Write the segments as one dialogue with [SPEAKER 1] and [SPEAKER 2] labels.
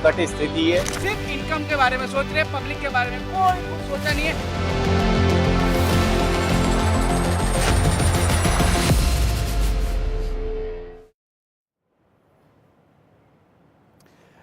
[SPEAKER 1] विकट स्थिति है।
[SPEAKER 2] सिर्फ इनकम के बारे में सोच रहे हैं, पब्लिक के बारे में कोई कुछ सोचा नहीं है।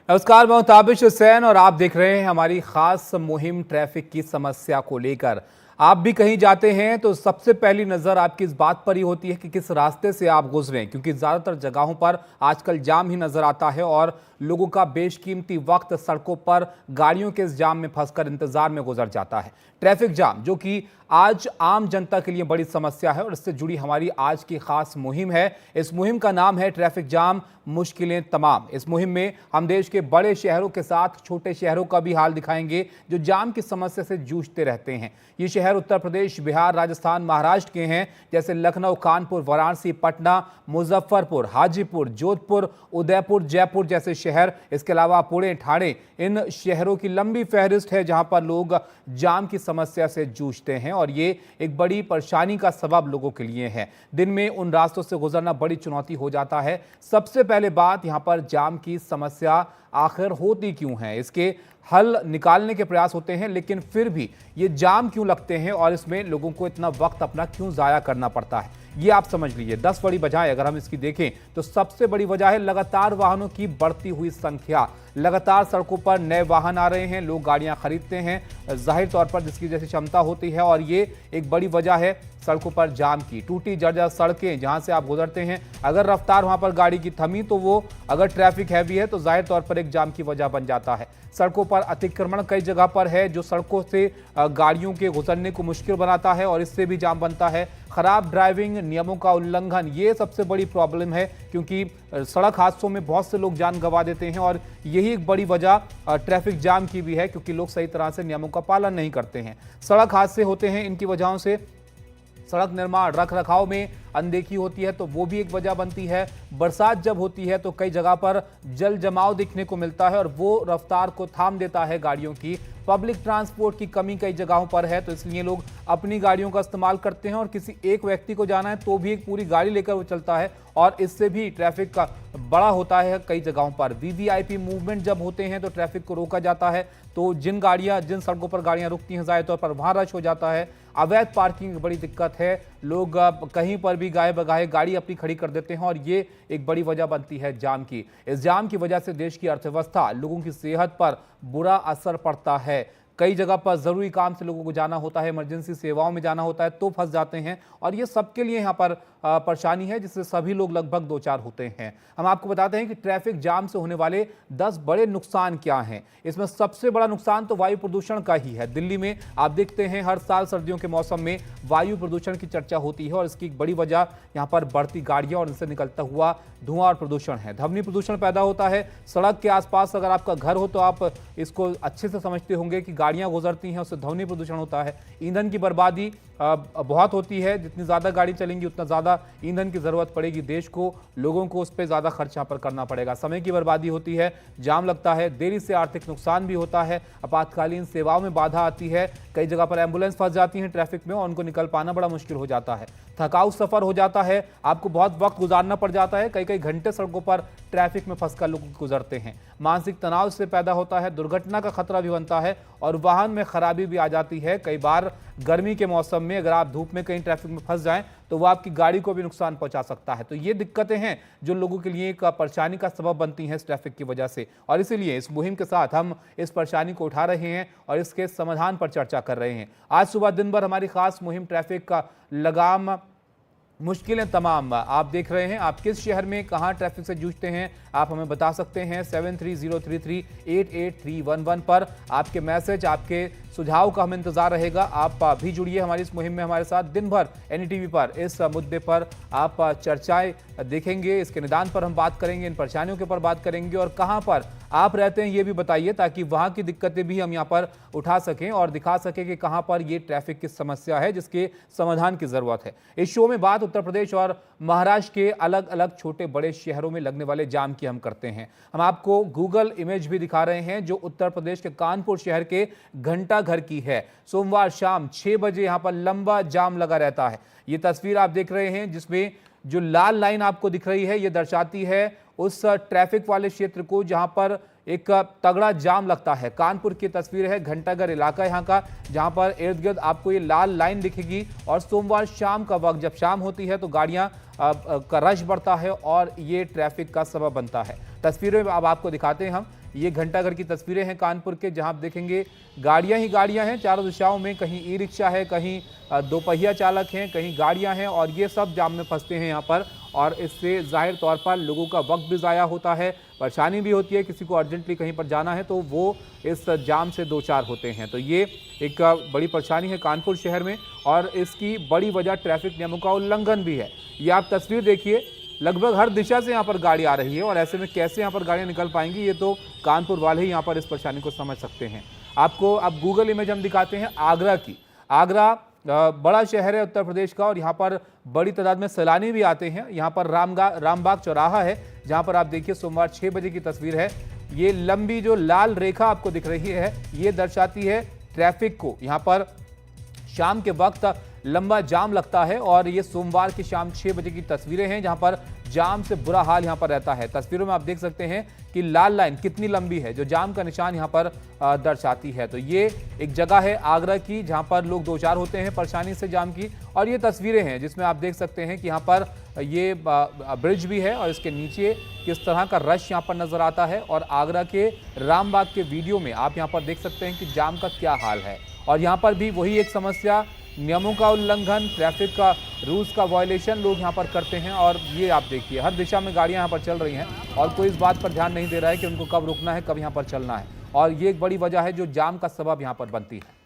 [SPEAKER 3] नमस्कार, मैं ताबिश हुसैन और आप देख रहे हैं हमारी खास मुहिम ट्रैफिक की समस्या को लेकर। आप भी कहीं जाते हैं तो सबसे पहली नज़र आपकी इस बात पर ही होती है कि किस रास्ते से आप गुजरें, क्योंकि ज़्यादातर जगहों पर आजकल जाम ही नज़र आता है और लोगों का बेशकीमती वक्त सड़कों पर गाड़ियों के इस जाम में फंसकर इंतजार में गुजर जाता है। ट्रैफिक जाम जो कि आज आम जनता के लिए बड़ी समस्या है और इससे जुड़ी हमारी आज की खास मुहिम है। इस मुहिम का नाम है ट्रैफिक जाम मुश्किलें तमाम। इस मुहिम में हम देश के बड़े शहरों के साथ छोटे शहरों का भी हाल दिखाएंगे जो जाम की समस्या से जूझते रहते हैं। ये शहर उत्तर प्रदेश, बिहार, राजस्थान, महाराष्ट्र के हैं, जैसे लखनऊ, कानपुर, वाराणसी, पटना, मुजफ्फरपुर, हाजीपुर, जोधपुर, उदयपुर, जयपुर जैसे शहर। इसके अलावा पुणे, ठाणे, इन शहरों की लंबी फहरिस्त है जहां पर लोग जाम की समस्या से जूझते हैं और ये एक बड़ी परेशानी का सबब लोगों के लिए है। दिन में उन रास्तों से गुजरना बड़ी चुनौती हो जाता है। सबसे पहले बात, यहां पर जाम की समस्या आखिर होती क्यों है, इसके हल निकालने के प्रयास होते हैं, लेकिन फिर भी ये जाम क्यों लगते हैं और इसमें लोगों को इतना वक्त अपना क्यों जाया करना पड़ता है, ये आप समझ लीजिए। 10 बड़ी वजह अगर हम इसकी देखें तो सबसे बड़ी वजह है लगातार वाहनों की बढ़ती हुई संख्या। लगातार सड़कों पर नए वाहन आ रहे हैं, लोग गाड़ियां खरीदते हैं जाहिर तौर पर जिसकी जैसी क्षमता होती है और ये एक बड़ी वजह है सड़कों पर जाम की। टूटी जर्जर सड़कें जहां से आप गुजरते हैं, अगर रफ्तार वहां पर गाड़ी की थमी तो वो अगर ट्रैफिक हैवी है तो जाहिर तौर पर एक जाम की वजह बन जाता है। सड़कों पर अतिक्रमण कई जगह पर है जो सड़कों से गाड़ियों के गुजरने को मुश्किल बनाता है और इससे भी जाम बनता है। खराब ड्राइविंग, नियमों का उल्लंघन, ये सबसे बड़ी प्रॉब्लम है क्योंकि सड़क हादसों में बहुत से लोग जान गंवा देते हैं और यही एक बड़ी वजह ट्रैफिक जाम की भी है क्योंकि लोग सही तरह से नियमों का पालन नहीं करते हैं। सड़क हादसे होते हैं इनकी वजहों से। सड़क निर्माण, रख रखाव में अनदेखी होती है तो वो भी एक वजह बनती है। बरसात जब होती है तो कई जगह पर जल जमाव दिखने को मिलता है और वो रफ्तार को थाम देता है गाड़ियों की। पब्लिक ट्रांसपोर्ट की कमी कई जगहों पर है तो इसलिए लोग अपनी गाड़ियों का इस्तेमाल करते हैं और किसी एक व्यक्ति को जाना है तो भी एक पूरी गाड़ी लेकर वो चलता है और इससे भी ट्रैफिक का बड़ा होता है कई जगहों पर। वीवीआईपी मूवमेंट जब होते हैं तो ट्रैफिक को रोका जाता है तो जिन सड़कों पर गाड़ियां रुकती हैं जाहिर तौर पर वहां रश हो जाता है। अवैध पार्किंग बड़ी दिक्कत है, लोग कहीं पर भी गाये बगाए गाड़ी अपनी खड़ी कर देते हैं और ये एक बड़ी वजह बनती है जाम की। इस जाम की वजह से देश की अर्थव्यवस्था, लोगों की सेहत पर बुरा असर पड़ता है। कई जगह पर जरूरी काम से लोगों को जाना होता है, इमरजेंसी सेवाओं में जाना होता है तो फंस जाते हैं और ये सबके लिए यहाँ पर परेशानी है जिससे सभी लोग लगभग दो चार होते हैं। हम आपको बताते हैं कि ट्रैफिक जाम से होने वाले 10 बड़े नुकसान क्या हैं। इसमें सबसे बड़ा नुकसान तो वायु प्रदूषण का ही है। दिल्ली में आप देखते हैं हर साल सर्दियों के मौसम में वायु प्रदूषण की चर्चा होती है और इसकी एक बड़ी वजह यहाँ पर बढ़ती गाड़ियां और इनसे निकलता हुआ धुआं और प्रदूषण है। ध्वनि प्रदूषण पैदा होता है। सड़क के आसपास अगर आपका घर हो तो आप इसको अच्छे से समझते होंगे कि गाड़ियां गुजरती हैं उससे ध्वनि प्रदूषण होता है। ईंधन की बर्बादी बहुत होती है, जितनी ज़्यादा गाड़ी चलेंगी उतना ज़्यादा ईंधन की ज़रूरत पड़ेगी देश को, लोगों को उस पर ज़्यादा खर्च यहाँ पर करना पड़ेगा। समय की बर्बादी होती है, जाम लगता है, देरी से आर्थिक नुकसान भी होता है, आपातकालीन सेवाओं में बाधा आती है, कई जगह पर एम्बुलेंस फंस जाती हैं ट्रैफिक में और उनको निकल पाना बड़ा मुश्किल हो जाता है। थकाऊ सफर हो जाता है, आपको बहुत वक्त गुजारना पड़ जाता है, कई कई घंटे सड़कों पर ट्रैफिक में फंसकर लोग गुजरते हैं। मानसिक तनाव से पैदा होता है, दुर्घटना का खतरा भी बनता है और वाहन में खराबी भी आ जाती है। कई बार गर्मी के मौसम में अगर आप धूप में कहीं ट्रैफिक में फंस जाएं तो वो आपकी गाड़ी को भी नुकसान पहुंचा सकता है। तो ये दिक्कतें हैं जो लोगों के लिए एक परेशानी का सबब बनती हैं इस ट्रैफिक की वजह से और इसीलिए इस मुहिम के साथ हम इस परेशानी को उठा रहे हैं और इसके समाधान पर चर्चा कर रहे हैं। आज सुबह दिन भर हमारी खास मुहिम ट्रैफिक का लगाम मुश्किलें तमाम आप देख रहे हैं। आप किस शहर में कहां ट्रैफिक से जूझते हैं आप हमें बता सकते हैं 7303388311 पर। आपके मैसेज, आपके सुझाव का हमें इंतजार रहेगा। आप भी जुड़िए हमारी इस मुहिम में हमारे साथ। दिन भर एनडीटीवी पर इस मुद्दे पर आप चर्चाएं देखेंगे, इसके निदान पर हम बात करेंगे, इन परेशानियों के ऊपर बात करेंगे और कहां पर आप रहते हैं ये भी बताइए ताकि वहां की दिक्कतें भी हम यहां पर उठा सकें और दिखा सकें कि कहां पर ये ट्रैफिक की समस्या है जिसके समाधान की जरूरत है। इस शो में बात उत्तर प्रदेश और महाराष्ट्र के अलग अलग छोटे बड़े शहरों में लगने वाले जाम की हम करते हैं। हम आपको गूगल इमेज भी दिखा रहे हैं जो उत्तर प्रदेश के कानपुर शहर के घंटा घर की है। सोमवार शाम 6 बजे यहां पर लंबा जाम लगा रहता है। ये तस्वीर आप देख रहे हैं जिसमें जो लाल लाइन आपको दिख रही है ये दर्शाती है उस ट्रैफिक वाले क्षेत्र को जहां पर एक तगड़ा जाम लगता है। कानपुर की तस्वीर है, घंटाघर इलाका यहाँ का, जहां पर इर्द गिर्द आपको ये लाल लाइन दिखेगी और सोमवार शाम का वक्त जब शाम होती है तो गाड़ियां का रश बढ़ता है और ये ट्रैफिक का सबब बनता है। तस्वीरें अब आपको दिखाते हैं हम। ये घंटाघर की तस्वीरें हैं कानपुर के, जहां आप देखेंगे गाड़ियां ही गाड़ियां हैं चारों दिशाओं में। कहीं ई रिक्शा है, कहीं दोपहिया चालक हैं, कहीं गाड़ियां हैं और ये सब जाम में फंसते हैं यहाँ पर। और इससे जाहिर तौर पर लोगों का वक्त भी ज़ाया होता है, परेशानी भी होती है। किसी को अर्जेंटली कहीं पर जाना है तो वो इस जाम से दो चार होते हैं। तो ये एक बड़ी परेशानी है कानपुर शहर में और इसकी बड़ी वजह ट्रैफिक नियमों का उल्लंघन भी है। ये आप तस्वीर देखिए, लगभग हर दिशा से यहाँ पर गाड़ी आ रही है और ऐसे में कैसे यहाँ पर गाड़ियाँ निकल पाएंगी, ये तो कानपुर वाले ही यहाँ पर इस परेशानी को समझ सकते हैं। आपको अब गूगल इमेज हम दिखाते हैं आगरा की। आगरा बड़ा शहर है उत्तर प्रदेश का और यहाँ पर बड़ी तादाद में सैलानी भी आते हैं। यहाँ पर रामबाग चौराहा है, जहाँ पर आप देखिए सोमवार 6 बजे की तस्वीर है। ये लंबी जो लाल रेखा आपको दिख रही है, ये दर्शाती है ट्रैफिक को। यहाँ पर शाम के वक्त लंबा जाम लगता है और ये सोमवार की शाम 6 बजे की तस्वीरें हैं, जहां पर जाम से बुरा हाल यहां पर रहता है। तस्वीरों में आप देख सकते हैं कि लाल लाइन कितनी लंबी है, जो जाम का निशान यहां पर दर्शाती है। तो ये एक जगह है आगरा की, जहां पर लोग दो चार होते हैं परेशानी से जाम की। और ये तस्वीरें हैं जिसमें आप देख सकते हैं कि यहाँ पर ये ब्रिज भी है और इसके नीचे किस तरह का रश यहाँ पर नजर आता है। और आगरा के रामबाग के वीडियो में आप यहाँ पर देख सकते हैं कि जाम का क्या हाल है। और यहाँ पर भी वही एक समस्या, नियमों का उल्लंघन, ट्रैफिक का रूल्स का वायलेशन लोग यहाँ पर करते हैं। और ये आप देखिए हर दिशा में गाड़ियाँ यहाँ पर चल रही हैं और कोई इस बात पर ध्यान नहीं दे रहा है कि उनको कब रुकना है, कब यहाँ पर चलना है। और ये एक बड़ी वजह है जो जाम का सबब यहाँ पर बनती है।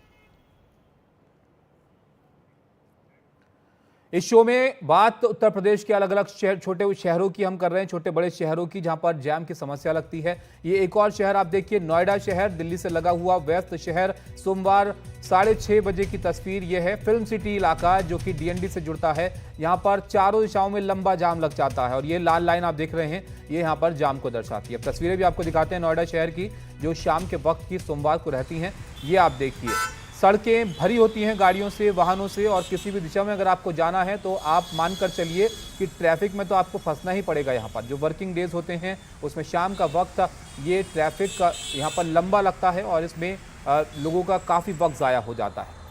[SPEAKER 3] इस शो में बात उत्तर प्रदेश के अलग अलग छोटे शहरों की हम कर रहे हैं, छोटे बड़े शहरों की, जहां पर जाम की समस्या लगती है। ये एक और शहर आप देखिए, नोएडा शहर, दिल्ली से लगा हुआ व्यस्त शहर। सोमवार 6:30 बजे की तस्वीर यह है। फिल्म सिटी इलाका जो कि डीएनडी से जुड़ता है, यहाँ पर चारों दिशाओं में लंबा जाम लग जाता है और ये लाल लाइन आप देख रहे हैं, ये यहाँ पर जाम को दर्शाती है। अब तस्वीरें भी आपको दिखाते हैं नोएडा शहर की, जो शाम के वक्त की सोमवार को रहती हैं। ये आप देखिए सड़कें भरी होती हैं गाड़ियों से, वाहनों से, और किसी भी दिशा में अगर आपको जाना है तो आप मानकर चलिए कि ट्रैफिक में तो आपको फंसना ही पड़ेगा। यहाँ पर जो वर्किंग डेज होते हैं उसमें शाम का वक्त ये ट्रैफिक का यहाँ पर लंबा लगता है और इसमें लोगों का काफ़ी वक्त ज़ाया हो जाता है।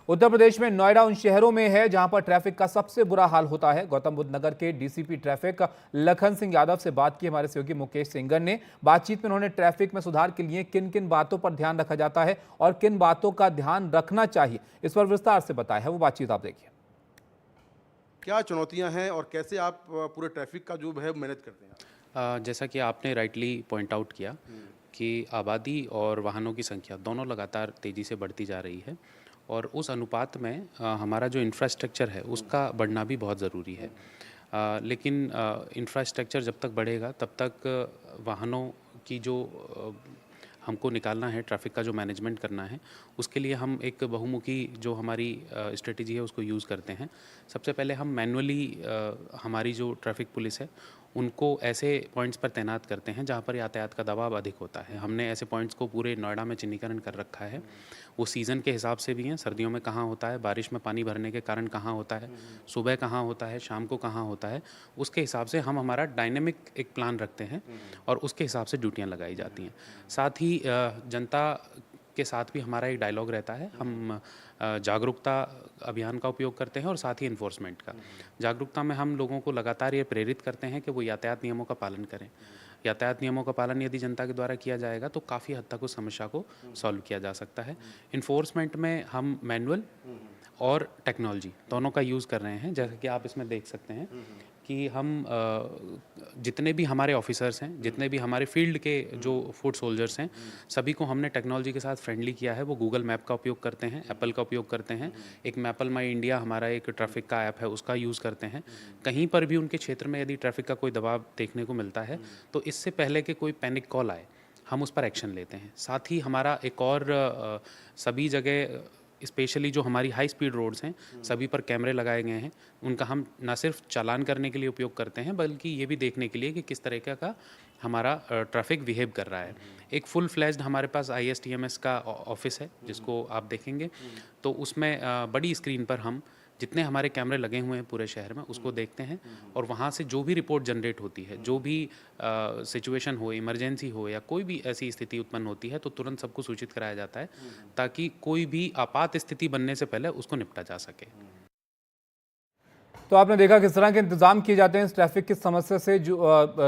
[SPEAKER 3] उत्तर प्रदेश में नोएडा उन शहरों में है जहां पर ट्रैफिक का सबसे बुरा हाल होता है। गौतम बुद्ध नगर के डीसीपी ट्रैफिक लखन सिंह यादव से बात की हमारे सहयोगी मुकेश सिंगर ने। बातचीत में उन्होंने ट्रैफिक में सुधार के लिए किन किन बातों पर ध्यान रखा जाता है और किन बातों का ध्यान रखना चाहिए, इस पर विस्तार से बताया है। वो बातचीत आप देखिए।
[SPEAKER 1] क्या चुनौतियां हैं और कैसे आप पूरे ट्रैफिक का जो है मैनेज करते हैं?
[SPEAKER 4] जैसा कि आपने राइटली पॉइंट आउट किया कि आबादी और वाहनों की संख्या दोनों लगातार तेज़ी से बढ़ती जा रही है और उस अनुपात में हमारा जो इंफ्रास्ट्रक्चर है उसका बढ़ना भी बहुत ज़रूरी है। लेकिन इंफ्रास्ट्रक्चर जब तक बढ़ेगा तब तक वाहनों की जो हमको निकालना है, ट्रैफिक का जो मैनेजमेंट करना है, उसके लिए हम एक बहुमुखी जो हमारी स्ट्रेटजी है उसको यूज़ करते हैं। सबसे पहले हम मैनुअली हमारी जो ट्रैफिक पुलिस है उनको ऐसे पॉइंट्स पर तैनात करते हैं जहाँ पर यातायात का दबाव अधिक होता है। हमने ऐसे पॉइंट्स को पूरे नोएडा में चिन्हीकरण कर रखा है। वो सीज़न के हिसाब से भी हैं, सर्दियों में कहाँ होता है, बारिश में पानी भरने के कारण कहाँ होता है, सुबह कहाँ होता है, शाम को कहाँ होता है, उसके हिसाब से हम हमारा डायनेमिक एक प्लान रखते हैं और उसके हिसाब से ड्यूटियाँ लगाई जाती हैं। साथ ही जनता के साथ भी हमारा एक डायलॉग रहता है। हम जागरूकता अभियान का उपयोग करते हैं और साथ ही इन्फोर्समेंट का। जागरूकता में हम लोगों को लगातार ये प्रेरित करते हैं कि वो यातायात नियमों का पालन करें। यातायात नियमों का पालन यदि जनता के द्वारा किया जाएगा तो काफ़ी हद तक उस समस्या को सॉल्व किया जा सकता है। इन्फोर्समेंट में हम मैनुअल और टेक्नोलॉजी दोनों का यूज़ कर रहे हैं। जैसे कि आप इसमें देख सकते हैं कि हम जितने भी हमारे ऑफिसर्स हैं, जितने भी हमारे फील्ड के जो फुट सोल्जर्स हैं, सभी को हमने टेक्नोलॉजी के साथ फ्रेंडली किया है। वो गूगल मैप का उपयोग करते हैं, एप्पल का उपयोग करते हैं, एक मैपल माई इंडिया हमारा एक ट्रैफिक का ऐप है उसका यूज़ करते हैं। कहीं पर भी उनके क्षेत्र में यदि ट्रैफिक का कोई दबाव देखने को मिलता है तो इससे पहले कि कोई पैनिक कॉल आए हम उस पर एक्शन लेते हैं। साथ ही हमारा एक और सभी जगह स्पेशली जो हमारी हाई स्पीड रोड्स हैं सभी पर कैमरे लगाए गए हैं। उनका हम न सिर्फ चालान करने के लिए उपयोग करते हैं बल्कि ये भी देखने के लिए कि किस तरीके का हमारा ट्रैफिक बिहेव कर रहा है। एक फुल फ्लैज्ड हमारे पास ISTMS का ऑफिस है जिसको आप देखेंगे तो उसमें बड़ी स्क्रीन पर हम जितने हमारे कैमरे लगे हुए हैं पूरे शहर में उसको देखते हैं और वहाँ से जो भी रिपोर्ट जनरेट होती है, जो भी सिचुएशन हो, इमरजेंसी हो या कोई भी ऐसी स्थिति उत्पन्न होती है तो तुरंत सबको सूचित कराया जाता है ताकि कोई भी आपात स्थिति बनने से पहले उसको निपटा जा सके।
[SPEAKER 3] तो आपने देखा किस तरह के इंतजाम किए जाते हैं इस ट्रैफिक की समस्या से जो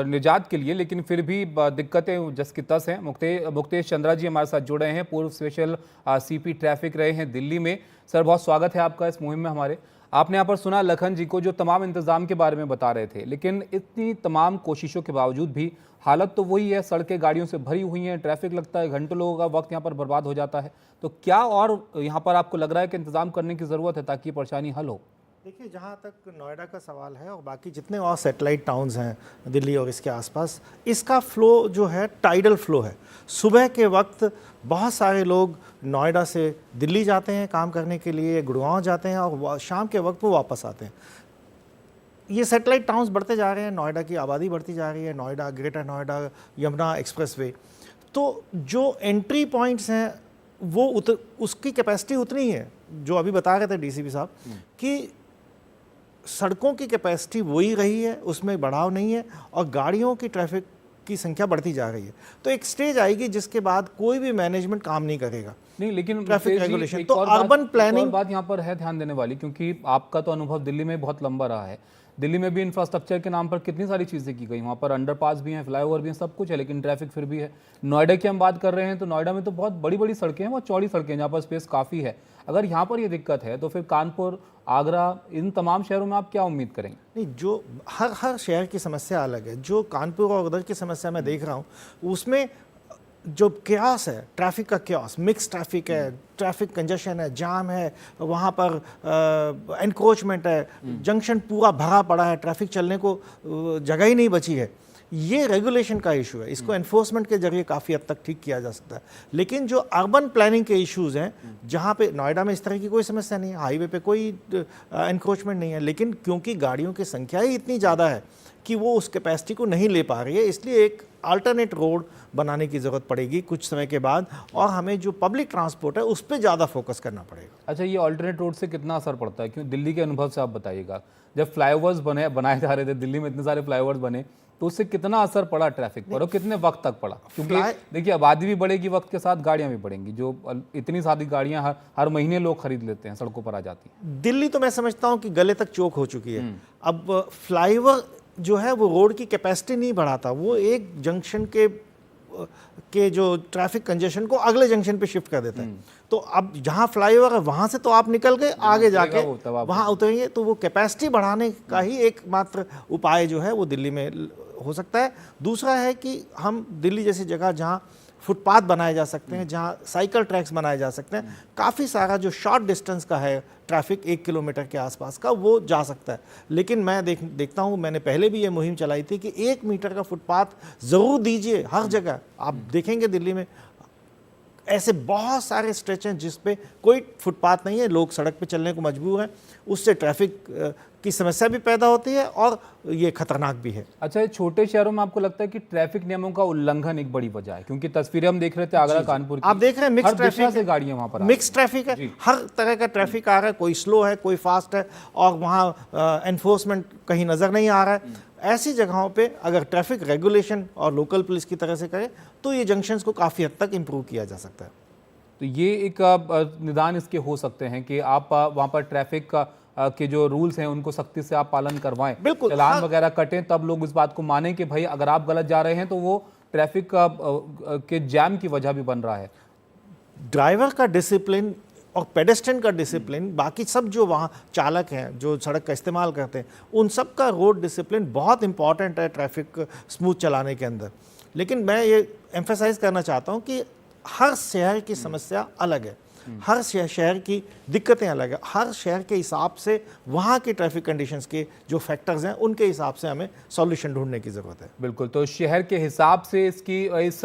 [SPEAKER 3] निजात के लिए, लेकिन फिर भी दिक्कतें जस की तस हैं। मुक्तेश चंद्रा जी हमारे साथ जुड़े हैं, पूर्व स्पेशल सीपी ट्रैफिक रहे हैं दिल्ली में। सर, बहुत स्वागत है आपका इस मुहिम में हमारे। आपने यहाँ पर सुना लखन जी को जो तमाम इंतजाम के बारे में बता रहे थे, लेकिन इतनी तमाम कोशिशों के बावजूद भी हालत तो वही है, सड़कें गाड़ियों से भरी हुई हैं, ट्रैफिक लगता है, घंटों लोगों का वक्त यहाँ पर बर्बाद हो जाता है। तो क्या और यहाँ पर आपको लग रहा है कि इंतजाम करने की ज़रूरत है ताकि ये परेशानी हल हो?
[SPEAKER 5] देखिए, जहाँ तक नोएडा का सवाल है और बाकी जितने और सैटेलाइट टाउन्स हैं दिल्ली और इसके आसपास, इसका फ़्लो जो है टाइडल फ़्लो है। सुबह के वक्त बहुत सारे लोग नोएडा से दिल्ली जाते हैं काम करने के लिए, गुड़गांव जाते हैं और शाम के वक्त वो वापस आते हैं। ये सैटेलाइट टाउन्स बढ़ते जा रहे हैं, नोएडा की आबादी बढ़ती जा रही है, नोएडा, ग्रेटर नोएडा, यमुना एक्सप्रेसवे। तो जो एंट्री पॉइंट्स हैं वो उसकी कैपेसिटी उतनी ही है, जो अभी बता रहे थे डीसीपी साहब कि सड़कों की कैपेसिटी वही रही है, उसमें बढ़ाव नहीं है और गाड़ियों की ट्रैफिक की संख्या बढ़ती जा रही है। तो एक स्टेज आएगी जिसके बाद कोई भी मैनेजमेंट काम नहीं करेगा।
[SPEAKER 3] नहीं, लेकिन
[SPEAKER 5] ट्रैफिक रेगुलेशन तो अर्बन प्लानिंग
[SPEAKER 3] बात यहाँ पर है ध्यान देने वाली, क्योंकि आपका तो अनुभव दिल्ली में बहुत लंबा रहा है। दिल्ली में भी इंफ्रास्ट्रक्चर के नाम पर कितनी सारी चीज़ें की गई, वहाँ पर अंडरपास भी हैं, फ्लाईओवर भी हैं, सब कुछ है, लेकिन ट्रैफिक फिर भी है। नोएडा की हम बात कर रहे हैं तो नोएडा में तो बहुत बड़ी बड़ी सड़कें हैं, बहुत चौड़ी सड़कें हैं जहाँ पर स्पेस काफ़ी है। अगर यहाँ पर ये दिक्कत है तो फिर कानपुर, आगरा, इन तमाम शहरों में आप क्या उम्मीद करेंगे?
[SPEAKER 5] नहीं, जो हर शहर की समस्या अलग है। जो कानपुर और उधर की समस्या मैं देख रहा हूँ उसमें जो क्यास है, ट्रैफिक का क्यास, मिक्स ट्रैफिक है, ट्रैफिक कंजेशन है, जाम है, वहाँ पर एनक्रोचमेंट है, जंक्शन पूरा भरा पड़ा है, ट्रैफिक चलने को जगह ही नहीं बची है। ये रेगुलेशन का इशू है, इसको एनफोर्समेंट के जरिए काफ़ी हद तक ठीक किया जा सकता है। लेकिन जो अर्बन प्लानिंग के इश्यूज हैं, जहाँ पे नोएडा में इस तरह की कोई समस्या नहीं है, हाईवे पे कोई एनक्रोचमेंट नहीं है, लेकिन क्योंकि गाड़ियों की संख्या ही इतनी ज़्यादा है कि वो उस कैपेसिटी को नहीं ले पा रही है, इसलिए एक अल्टरनेट रोड बनाने की ज़रूरत पड़ेगी कुछ समय के बाद और हमें जो पब्लिक ट्रांसपोर्ट है उस पर ज़्यादा फोकस करना पड़ेगा।
[SPEAKER 3] अच्छा, ये अल्टरनेट रोड से कितना असर पड़ता है? क्यों दिल्ली के अनुभव से आप बताइएगा, जब फ्लाईओवर्स बनाए जा रहे थे, दिल्ली में इतने सारे फ्लाईओवर्स बने, तो उससे कितना असर पड़ा ट्रैफिक पर और कितने वक्त तक पड़ा? क्योंकि देखिए आबादी भी बढ़ेगी, वक्त के साथ गाड़ियां भी बढ़ेंगी, जो इतनी सारी गाड़ियां हर महीने लोग खरीद लेते हैं, सड़कों पर आ जाती हैं।
[SPEAKER 5] दिल्ली तो मैं समझता हूँ कि गले तक चोक हो चुकी है। अब फ्लाईओवर जो है वो रोड की कैपेसिटी नहीं बढ़ाता, वो एक जंक्शन के जो ट्रैफिक कंजेशन को अगले जंक्शन पे शिफ्ट कर देता है। तो अब जहाँ फ्लाईओवर है वहाँ से तो आप निकल गए, आगे जाके वहाँ उतरेंगे, तो वो कैपेसिटी बढ़ाने का ही एकमात्र उपाय जो है वो दिल्ली में हो सकता है। दूसरा है कि हम दिल्ली जैसी जगह जहाँ फुटपाथ बनाए जा सकते हैं, जहाँ साइकिल ट्रैक्स बनाए जा सकते हैं, काफ़ी सारा जो शॉर्ट डिस्टेंस का है ट्रैफिक 1 किलोमीटर के आसपास का, वो जा सकता है। लेकिन मैं देखता हूँ, मैंने पहले भी ये मुहिम चलाई थी कि 1 मीटर का फुटपाथ ज़रूर दीजिए हर जगह। आप देखेंगे दिल्ली में ऐसे बहुत सारे स्ट्रेच हैं जिस पे कोई फुटपाथ नहीं है, लोग सड़क पे चलने को मजबूर हैं, उससे ट्रैफिक की समस्या भी पैदा होती है और ये खतरनाक भी है।
[SPEAKER 3] अच्छा, ये छोटे शहरों में आपको लगता है कि ट्रैफिक नियमों का उल्लंघन एक बड़ी वजह है? क्योंकि तस्वीरें हम देख रहे थे आगरा, कानपुर की,
[SPEAKER 5] आप देख रहे हैं मिक्स ट्रैफिक
[SPEAKER 3] से गाड़ियां वहां पर,
[SPEAKER 5] मिक्स ट्रैफिक है, हर तरह का ट्रैफिक आ रहा है, कोई स्लो है, कोई फास्ट है और वहाँ एनफोर्समेंट कहीं नज़र नहीं आ रहा है। ऐसी जगहों पे अगर ट्रैफिक रेगुलेशन और लोकल पुलिस की तरह से करे तो ये जंक्शंस को काफ़ी हद तक इम्प्रूव किया जा सकता है।
[SPEAKER 3] तो ये एक निदान इसके हो सकते हैं कि आप वहाँ पर ट्रैफक के जो रूल्स हैं उनको सख्ती से आप पालन करवाएं,
[SPEAKER 5] बिल्कुल,
[SPEAKER 3] चालान वगैरह कटें, तब लोग इस बात को मानें कि भाई अगर आप गलत जा रहे हैं तो वो ट्रैफिक के जैम की वजह भी बन रहा है।
[SPEAKER 5] ड्राइवर का डिसिप्लिन और पेडेस्ट्रियन का डिसिप्लिन, बाकी सब जो वहाँ चालक हैं जो सड़क का इस्तेमाल करते हैं, उन सब का रोड डिसिप्लिन बहुत इंपॉर्टेंट है ट्रैफिक स्मूथ चलाने के अंदर। लेकिन मैं ये एम्फेसाइज करना चाहता हूँ कि हर शहर की समस्या अलग है, हर शहर की दिक्कतें अलग है, हर शहर के हिसाब से वहाँ की ट्रैफिक कंडीशंस के जो फैक्टर्स हैं उनके हिसाब से हमें सॉल्यूशन ढूंढने की ज़रूरत है।
[SPEAKER 3] बिल्कुल, तो शहर के हिसाब से इस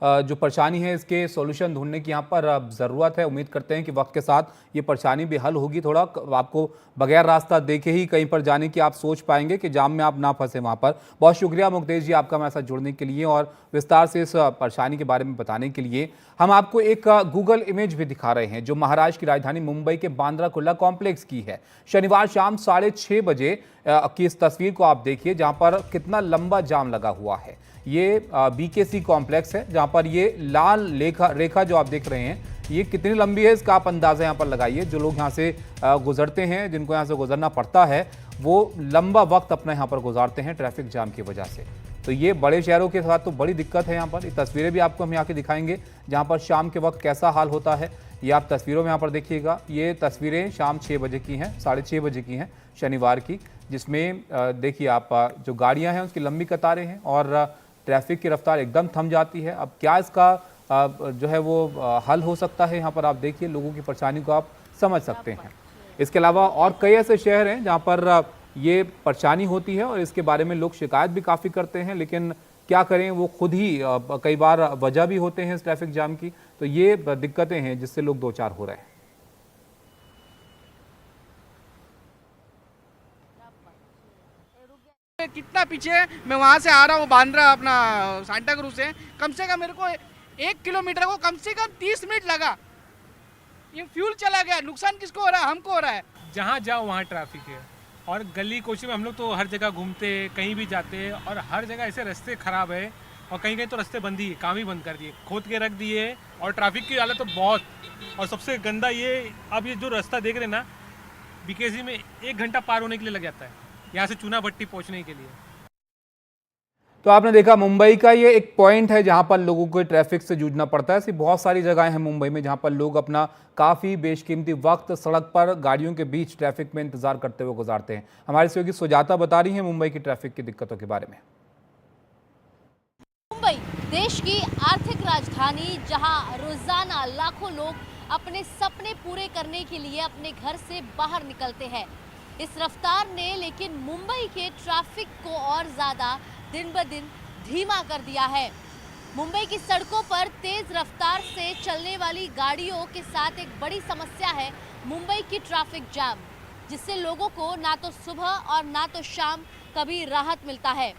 [SPEAKER 3] जो परेशानी है इसके सॉल्यूशन ढूंढने की यहाँ पर ज़रूरत है। उम्मीद करते हैं कि वक्त के साथ ये परेशानी भी हल होगी। थोड़ा आपको बगैर रास्ता देखे ही कहीं पर जाने की आप सोच पाएंगे कि जाम में आप ना फंसे वहाँ पर। बहुत शुक्रिया मुकेश जी आपका हमारे साथ जुड़ने के लिए और विस्तार से इस परेशानी के बारे में बताने के लिए। हम आपको एक गूगल इमेज भी दिखा रहे हैं जो महाराष्ट्र की राजधानी मुंबई के बांद्रा कुर्ला कॉम्प्लेक्स की है। शनिवार शाम 6:30 बजे की इस तस्वीर को आप देखिए जहां पर कितना लंबा जाम लगा हुआ है। ये बीकेसी कॉम्प्लेक्स है जहां पर ये लाल रेखा जो आप देख रहे हैं ये कितनी लंबी है इसका आप अंदाजा यहाँ पर लगाइए। जो लोग यहाँ से गुजरते हैं, जिनको यहाँ से गुजरना पड़ता है, वो लंबा वक्त अपना यहाँ पर गुजारते हैं ट्रैफिक जाम की वजह से। तो ये बड़े शहरों के साथ तो बड़ी दिक्कत है यहाँ पर। ये तस्वीरें भी आपको हम यहाँ के दिखाएंगे जहाँ पर शाम के वक्त कैसा हाल होता है। ये आप तस्वीरों में यहाँ पर देखिएगा। ये तस्वीरें शाम 6 बजे की हैं, 6:30 बजे की हैं शनिवार की, जिसमें देखिए आप जो गाड़ियाँ हैं उसकी लंबी कतारें हैं और ट्रैफिक की रफ्तार एकदम थम जाती है। अब क्या इसका जो है वो हल हो सकता है, यहाँ पर आप देखिए लोगों की परेशानी को आप समझ सकते हैं। इसके अलावा और कई ऐसे शहर हैं जहाँ पर ये परेशानी होती है और इसके बारे में लोग शिकायत भी काफ़ी करते हैं, लेकिन क्या करें वो खुद ही कई बार वजह भी होते हैं इस ट्रैफिक जाम की। तो ये दिक्कतें हैं जिससे लोग दो चार हो रहे हैं।
[SPEAKER 2] कितना पीछे है, मैं वहां से आ रहा हूँ बांद्रा अपना सांता क्रूज से कम मेरे को 1 किलोमीटर को कम से कम 30 मिनट लगा। ये फ्यूल चला गया, नुकसान किसको हो रहा है? हमको हो रहा है।
[SPEAKER 6] जहाँ जाओ वहाँ ट्रैफिक है और गली कोची में हम लोग तो हर जगह घूमते कहीं भी जाते और हर जगह ऐसे रास्ते खराब है और कहीं कहीं तो रास्ते बंद ही काम ही बंद कर दिए, खोद के रख दिए और ट्रैफिक की हालत तो बहुत। और सबसे गंदा ये अब ये जो रास्ता देख रहे ना बीकेसी में 1 घंटा पार होने के लिए लग जाता है यहाँ से चूना भट्टी पहुँचने के लिए।
[SPEAKER 3] तो आपने देखा मुंबई का ये एक पॉइंट है जहां पर लोगों को ट्रैफिक से जूझना पड़ता है। ऐसी बहुत सारी जगहें हैं मुंबई में जहां पर लोग अपना काफ़ी बेशकीमती वक्त सड़क पर गाड़ियों के बीच ट्रैफिक में इंतजार करते हुए गुजारते हैं। हमारी सहयोगी सुजाता बता रही हैं मुंबई की ट्रैफिक की दिक्कतों के बारे में।
[SPEAKER 7] मुंबई देश की आर्थिक राजधानी जहां रोजाना लाखों लोग अपने सपने पूरे करने के लिए अपने घर से बाहर निकलते हैं। इस रफ्तार ने लेकिन मुंबई के ट्रैफिक को और ज़्यादा दिन ब दिन धीमा कर दिया है। मुंबई की सड़कों पर तेज रफ्तार से चलने वाली गाड़ियों के साथ एक बड़ी समस्या है मुंबई की ट्रैफिक जाम, जिससे लोगों को ना तो सुबह और ना तो शाम कभी राहत मिलता है।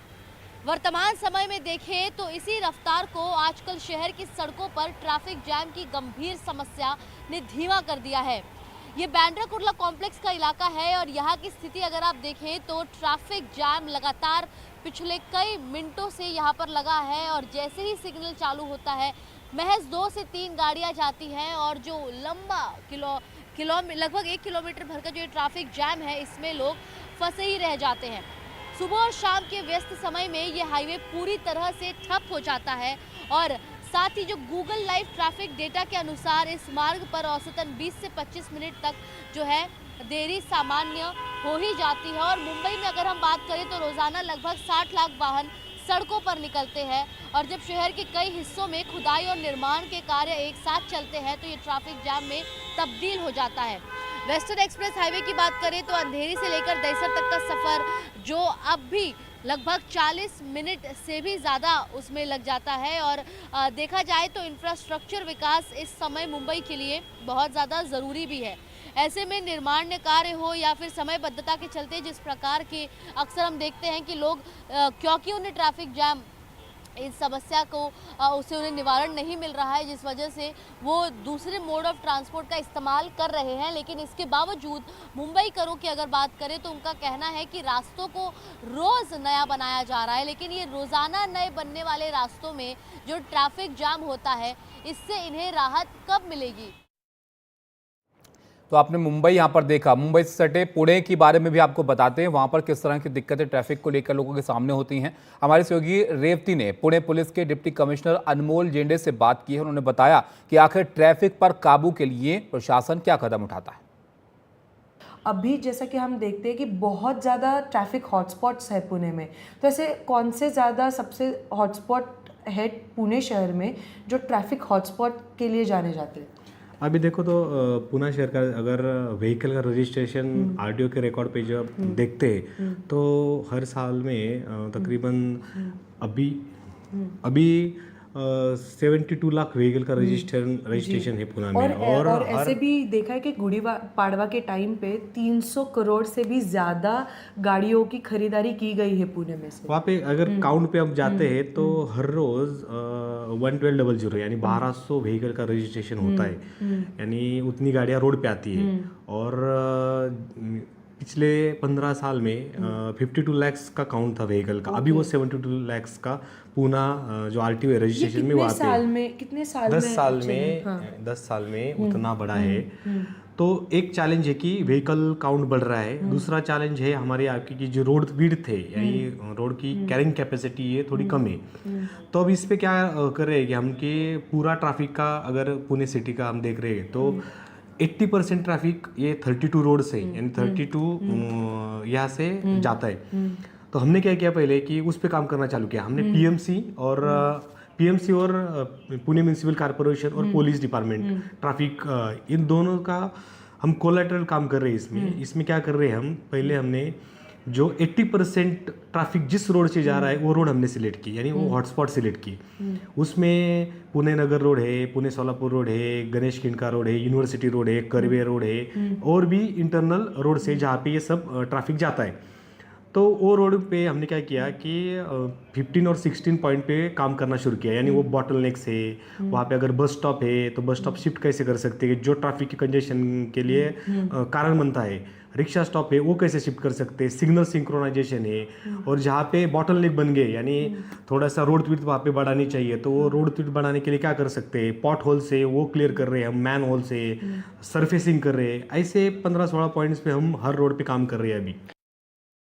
[SPEAKER 7] वर्तमान समय में देखें तो इसी रफ्तार को आजकल शहर की सड़कों पर ट्रैफिक जाम की गंभीर समस्या ने धीमा कर दिया है। ये बांद्रा कुर्ला कॉम्प्लेक्स का इलाका है और यहाँ की स्थिति अगर आप देखें तो ट्रैफिक जाम लगातार पिछले कई मिनटों से यहाँ पर लगा है और जैसे ही सिग्नल चालू होता है महज 2 से 3 गाड़ियाँ जाती हैं और जो लंबा लगभग 1 किलोमीटर भर का जो ट्रैफिक जाम है इसमें लोग फंसे ही रह जाते हैं। सुबह और शाम के व्यस्त समय में ये हाईवे पूरी तरह से ठप हो जाता है और साथ ही जो गूगल लाइव ट्रैफिक डेटा के अनुसार इस मार्ग पर औसतन 20 से 25 मिनट तक जो है देरी सामान्य हो ही जाती है। और मुंबई में अगर हम बात करें तो रोज़ाना लगभग 60 लाख वाहन सड़कों पर निकलते हैं और जब शहर के कई हिस्सों में खुदाई और निर्माण के कार्य एक साथ चलते हैं तो ये ट्रैफिक जाम में तब्दील हो जाता है। वेस्टर्न एक्सप्रेस हाईवे की बात करें तो अंधेरी से लेकर दहिसर तक का सफ़र जो अब भी लगभग 40 मिनट से भी ज़्यादा उसमें लग जाता है और देखा जाए तो इंफ्रास्ट्रक्चर विकास इस समय मुंबई के लिए बहुत ज़्यादा ज़रूरी भी है। ऐसे में निर्माण कार्य हो या फिर समयबद्धता के चलते जिस प्रकार के अक्सर हम देखते हैं कि लोग क्योंकि उन्हें ट्रैफिक जाम इस समस्या को उससे उन्हें निवारण नहीं मिल रहा है जिस वजह से वो दूसरे मोड ऑफ ट्रांसपोर्ट का इस्तेमाल कर रहे हैं। लेकिन इसके बावजूद मुंबईकरों की अगर बात करें तो उनका कहना है कि रास्तों को रोज़ नया बनाया जा रहा है, लेकिन ये रोज़ाना नए बनने वाले रास्तों में जो ट्रैफिक जाम होता है इससे इन्हें राहत कब मिलेगी।
[SPEAKER 3] तो आपने मुंबई यहाँ पर देखा, मुंबई से सटे पुणे के बारे में भी आपको बताते हैं वहाँ पर किस तरह की दिक्कतें ट्रैफिक को लेकर लोगों के सामने होती हैं। हमारे सहयोगी रेवती ने पुणे पुलिस के डिप्टी कमिश्नर अनमोल जेंडे से बात की है। उन्होंने बताया कि आखिर ट्रैफिक पर काबू के लिए प्रशासन क्या कदम उठाता है।
[SPEAKER 8] अभी जैसा कि हम देखते हैं कि बहुत ज़्यादा ट्रैफिक हॉटस्पॉट्स है पुणे में, तो ऐसे कौन से ज़्यादा सबसे हॉटस्पॉट है पुणे शहर में जो ट्रैफिक हॉटस्पॉट के लिए जाने जाते हैं?
[SPEAKER 9] अभी देखो तो पुणे शहर का अगर व्हीकल का रजिस्ट्रेशन आरटीओ के रिकॉर्ड पे जब देखते तो हर साल में तकरीबन अभी 72 लाख व्हीकल का रजिस्ट्रेशन है पुणे में।
[SPEAKER 8] और ऐसे भी देखा है कि गुड़ी पाड़वा के टाइम पे 300 करोड़ से भी ज़्यादा गाड़ियों की खरीदारी की गई है पुणे में से।
[SPEAKER 9] वहाँ पे अगर काउंट पे हम जाते हैं तो हर रोज़ 1200 यानी 1200 व्हीकल का रजिस्ट्रेशन होता है, यानी उतनी गाड़ियाँ रोड पे आती है। और पिछले 15 साल में 52 लैक्स का काउंट था व्हीकल का, अभी वो 72 लैक्स का पूना जो RTO है रजिस्ट्रेशन में वहाँ पे
[SPEAKER 8] कितने साल
[SPEAKER 9] 10 साल में उतना बड़ा है। तो एक चैलेंज है कि व्हीकल काउंट बढ़ रहा है, दूसरा चैलेंज है हमारे आपकी की जो रोड विड्थ है यानी रोड की कैरिंग कैपेसिटी है थोड़ी कम है। तो अब इस पे क्या कर रहे हैं कि हम कि पूरा ट्रैफिक का अगर पुणे सिटी का हम देख रहे हैं तो 80% ट्रैफिक ये 32 रोड से यानी 32 यहाँ से जाता है। तो हमने क्या किया पहले कि उस पर काम करना चालू किया हमने। PMC और पुणे म्यूनिसिपल कॉर्पोरेशन और पुलिस डिपार्टमेंट ट्रैफिक इन दोनों का हम कोलैटरल काम कर रहे हैं। इसमें क्या कर रहे हैं हम, पहले हमने जो 80% ट्रैफिक जिस रोड से जा रहा है वो रोड हमने सिलेक्ट की, यानी वो हॉटस्पॉट सिलेक्ट की। उसमें पुणे नगर रोड है, पुणे सोलापुर रोड है, गणेश खिंडका रोड है, यूनिवर्सिटी रोड है, करवे रोड है और भी इंटरनल रोड से जहाँ पे ये सब ट्रैफिक जाता है। तो वो रोड पे हमने क्या किया कि 15 और 16 पॉइंट पे काम करना शुरू किया, यानी वो बॉटल नेक्स है, वहाँ पे अगर बस स्टॉप है तो बस स्टॉप शिफ्ट कैसे कर सकते हैं जो ट्रैफिक के कंजेशन के लिए कारण बनता है। रिक्शा स्टॉप है वो कैसे शिफ्ट कर सकते हैं, सिग्नल सिंक्रोनाइजेशन है। और जहाँ पे बॉटल नेक बन गए यानी थोड़ा सा रोड विड्थ वहाँ पे बढ़ानी चाहिए तो वो रोड विड्थ बढ़ाने के लिए क्या कर सकते हैं, पॉट होल से वो क्लियर कर रहे हैं हम, मैन होल से सरफेसिंग कर रहे हैं। ऐसे 15-16 पॉइंट्स पे हम हर रोड पे काम कर रहे हैं अभी।